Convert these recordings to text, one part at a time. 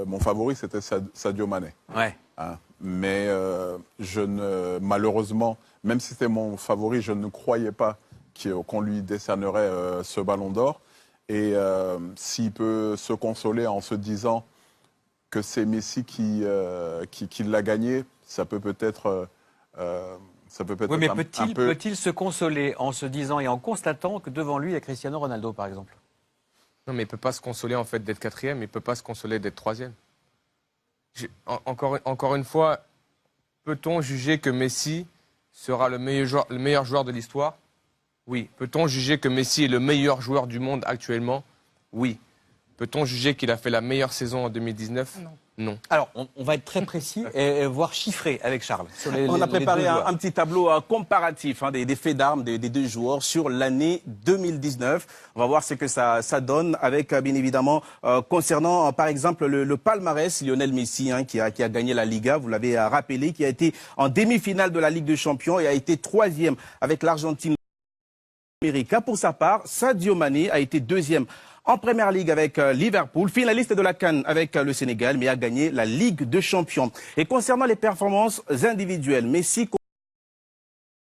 mon favori, c'était Sadio Mané. Ouais. Hein. Mais malheureusement, même si c'était mon favori, je ne croyais pas qu'on lui décernerait ce ballon d'or. Et s'il peut se consoler en se disant que c'est Messi qui l'a gagné, ça peut peut-être... oui, mais peut-il se consoler en se disant et en constatant que devant lui, il y a Cristiano Ronaldo, par exemple? Non, mais il ne peut pas se consoler en fait d'être quatrième, il ne peut pas se consoler d'être troisième. Encore une fois, peut-on juger que Messi sera le meilleur joueur de l'histoire? Oui. Peut-on juger que Messi est le meilleur joueur du monde actuellement? Oui. Peut-on juger qu'il a fait la meilleure saison en 2019? Non. Non. Alors, on va être très précis et voire chiffré avec Charles. On a préparé un petit tableau comparatif des faits d'armes des deux joueurs sur l'année 2019. On va voir ce que ça donne avec, bien évidemment, concernant, par exemple, le palmarès, Lionel Messi, qui a gagné la Liga, vous l'avez rappelé, qui a été en demi-finale de la Ligue des Champions et a été troisième avec l'Argentine. Pour sa part, Sadio Mané a été deuxième en Première Ligue avec Liverpool, finaliste de la CAN avec le Sénégal, mais a gagné la Ligue des Champions. Et concernant les performances individuelles, Messi,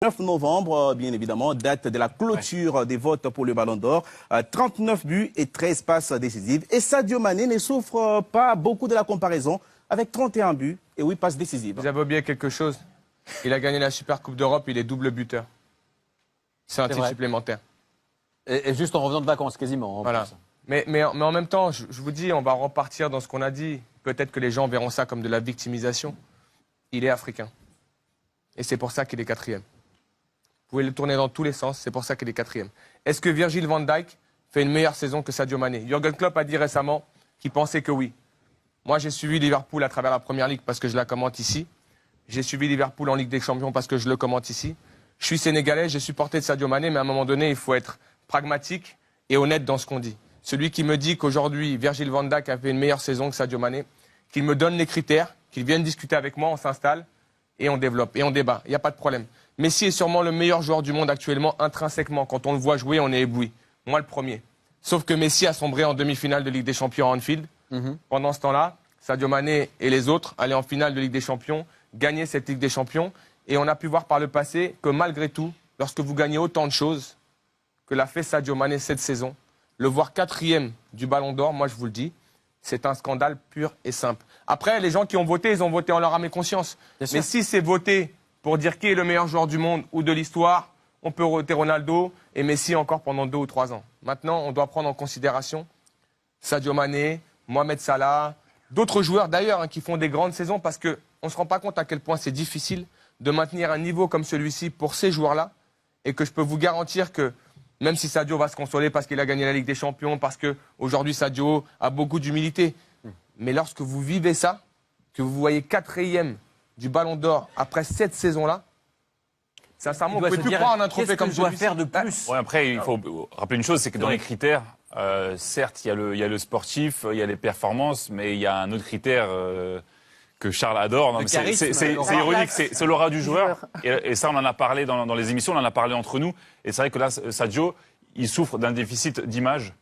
9 novembre, bien évidemment, date de la clôture des votes pour le Ballon d'Or, 39 buts et 13 passes décisives. Et Sadio Mané ne souffre pas beaucoup de la comparaison avec 31 buts et 8 passes décisives. Vous avez oublié quelque chose. Il a gagné la Super Coupe d'Europe, il est double buteur. C'est un titre supplémentaire. Et juste en revenant de vacances, quasiment. Voilà. Mais en même temps, je vous dis, on va repartir dans ce qu'on a dit. Peut-être que les gens verront ça comme de la victimisation. Il est africain. Et c'est pour ça qu'il est quatrième. Vous pouvez le tourner dans tous les sens, c'est pour ça qu'il est quatrième. Est-ce que Virgil van Dijk fait une meilleure saison que Sadio Mané? Jürgen Klopp a dit récemment qu'il pensait que oui. Moi, j'ai suivi Liverpool à travers la Première Ligue parce que je la commente ici. J'ai suivi Liverpool en Ligue des Champions parce que je le commente ici. Je suis sénégalais, j'ai supporté Sadio Mané, mais à un moment donné, il faut être pragmatique et honnête dans ce qu'on dit. Celui qui me dit qu'aujourd'hui, Virgil van Dijk a fait une meilleure saison que Sadio Mané, qu'il me donne les critères, qu'il vienne discuter avec moi, on s'installe et on développe et on débat. Il n'y a pas de problème. Messi est sûrement le meilleur joueur du monde actuellement, intrinsèquement. Quand on le voit jouer, on est ébloui. Moi, le premier. Sauf que Messi a sombré en demi-finale de Ligue des Champions à Anfield. Pendant ce temps-là, Sadio Mané et les autres allaient en finale de Ligue des Champions, gagner cette Ligue des Champions. Et on a pu voir par le passé que malgré tout, lorsque vous gagnez autant de choses que l'a fait Sadio Mané cette saison, le voir quatrième du Ballon d'Or, moi je vous le dis, c'est un scandale pur et simple. Après, les gens qui ont voté, ils ont voté en leur âme et conscience. Mais si c'est voté pour dire qui est le meilleur joueur du monde ou de l'histoire, on peut voter Ronaldo et Messi encore pendant 2 ou 3 ans. Maintenant, on doit prendre en considération Sadio Mané, Mohamed Salah, d'autres joueurs d'ailleurs qui font des grandes saisons parce qu'on ne se rend pas compte à quel point c'est difficile de maintenir un niveau comme celui-ci pour ces joueurs-là et que je peux vous garantir que même si Sadio va se consoler parce qu'il a gagné la Ligue des Champions, parce qu'aujourd'hui Sadio a beaucoup d'humilité, mais lorsque vous vivez ça, que vous voyez quatrième du Ballon d'Or après cette saison-là, sincèrement, on ne peut plus croire en un trophée comme celui-ci. Faire de plus. Ouais, après, il faut rappeler une chose, c'est que dans les critères, certes, il y a le sportif, il y a les performances, mais il y a un autre critère que Charles adore. Non, c'est ironique, c'est l'aura du joueur. Et ça, on en a parlé dans les émissions, on en a parlé entre nous. Et c'est vrai que là, Sadio, il souffre d'un déficit d'image.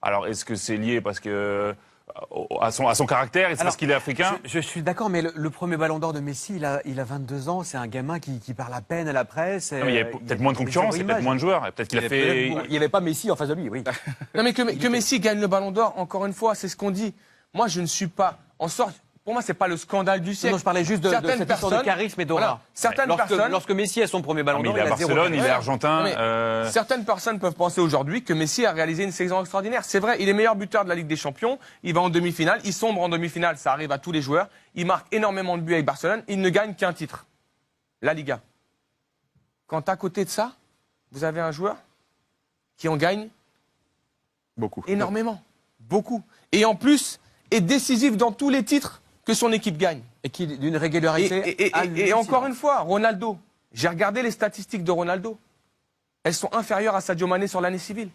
Alors, est-ce que c'est lié parce que à son caractère, et parce qu'il est africain? Je suis d'accord, mais le premier Ballon d'Or de Messi, il a 22 ans, c'est un gamin qui parle à peine à la presse. Non, il y a peut-être moins de concurrence, il y a peut-être moins de joueurs. Peut-être qu'il a fait... Il n'y avait pas Messi en face de lui, oui. Non, mais que Messi gagne le Ballon d'Or, encore une fois, c'est ce qu'on dit. Moi, je ne suis pas en sorte... Pour moi, c'est pas le scandale du siècle. Non, je parlais juste de cette histoire de charisme et d'aura. Voilà, lorsque Messi a son premier Ballon d'Or, il est à Barcelone, il est argentin. Certaines personnes peuvent penser aujourd'hui que Messi a réalisé une saison extraordinaire. C'est vrai, il est meilleur buteur de la Ligue des Champions. Il va en demi-finale, il sombre en demi-finale, ça arrive à tous les joueurs. Il marque énormément de buts avec Barcelone. Il ne gagne qu'un titre, la Liga. Quand à côté de ça, vous avez un joueur qui en gagne beaucoup, énormément, beaucoup, et en plus est décisif dans tous les titres que son équipe gagne. Et qui d'une régularité. Et encore une fois, Ronaldo. J'ai regardé les statistiques de Ronaldo. Elles sont inférieures à Sadio Mané sur l'année civile.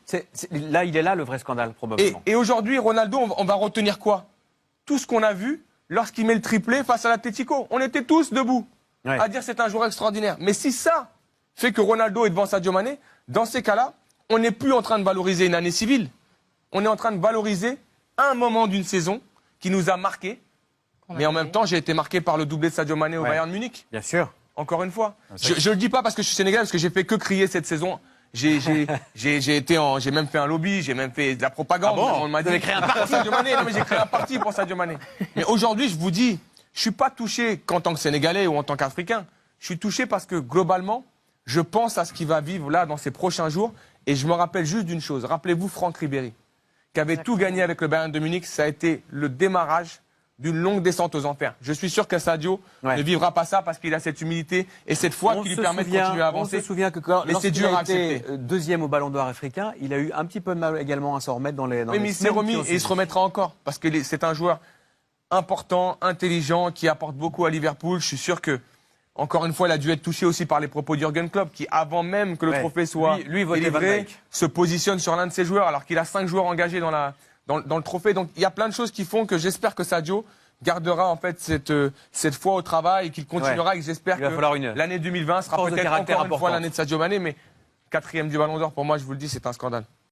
Là, il est là le vrai scandale, probablement. Et aujourd'hui, Ronaldo, on va retenir quoi? Tout ce qu'on a vu lorsqu'il met le triplé face à l'Atlético. On était tous debout à dire c'est un joueur extraordinaire. Mais si ça fait que Ronaldo est devant Sadio Mané, dans ces cas-là, on n'est plus en train de valoriser une année civile. On est en train de valoriser un moment d'une saison qui nous a marqués. Mais en même temps, j'ai été marqué par le doublé de Sadio Mané au Bayern Munich. Bien sûr. Encore une fois. Je le dis pas parce que je suis sénégalais, parce que j'ai fait que crier cette saison. J'ai même fait un lobby, j'ai même fait de la propagande. On m'a dit créé un parti. Sadio Mané. Non, mais j'ai créé un parti pour Sadio Mané. Mais aujourd'hui, je vous dis, je suis pas touché qu'en tant que Sénégalais ou en tant qu'Africain. Je suis touché parce que globalement, je pense à ce qu'il va vivre là dans ces prochains jours. Et je me rappelle juste d'une chose. Rappelez-vous Franck Ribéry, qui avait tout gagné avec le Bayern de Munich. Ça a été le démarrage d'une longue descente aux enfers. Je suis sûr que Sadio ne vivra pas ça parce qu'il a cette humilité et cette foi qui lui permet de continuer à avancer. On se souvient que lorsqu'il a été deuxième au Ballon d'Or africain, il a eu un petit peu de mal également à s'en remettre dans les Oui, mais il s'est remis et il se remettra encore parce que c'est un joueur important, intelligent, qui apporte beaucoup à Liverpool. Je suis sûr que, encore une fois, il a dû être touché aussi par les propos d'Jürgen Klopp, qui, avant même que le trophée soit délivré, se positionne sur l'un de ses joueurs, alors qu'il a 5 joueurs engagés dans le trophée. Donc, il y a plein de choses qui font que j'espère que Sadio gardera en fait cette foi au travail et qu'il continuera et que j'espère que l'année 2020 sera peut-être encore une fois l'année de Sadio Mané, mais 4e du Ballon d'Or, pour moi, je vous le dis, c'est un scandale.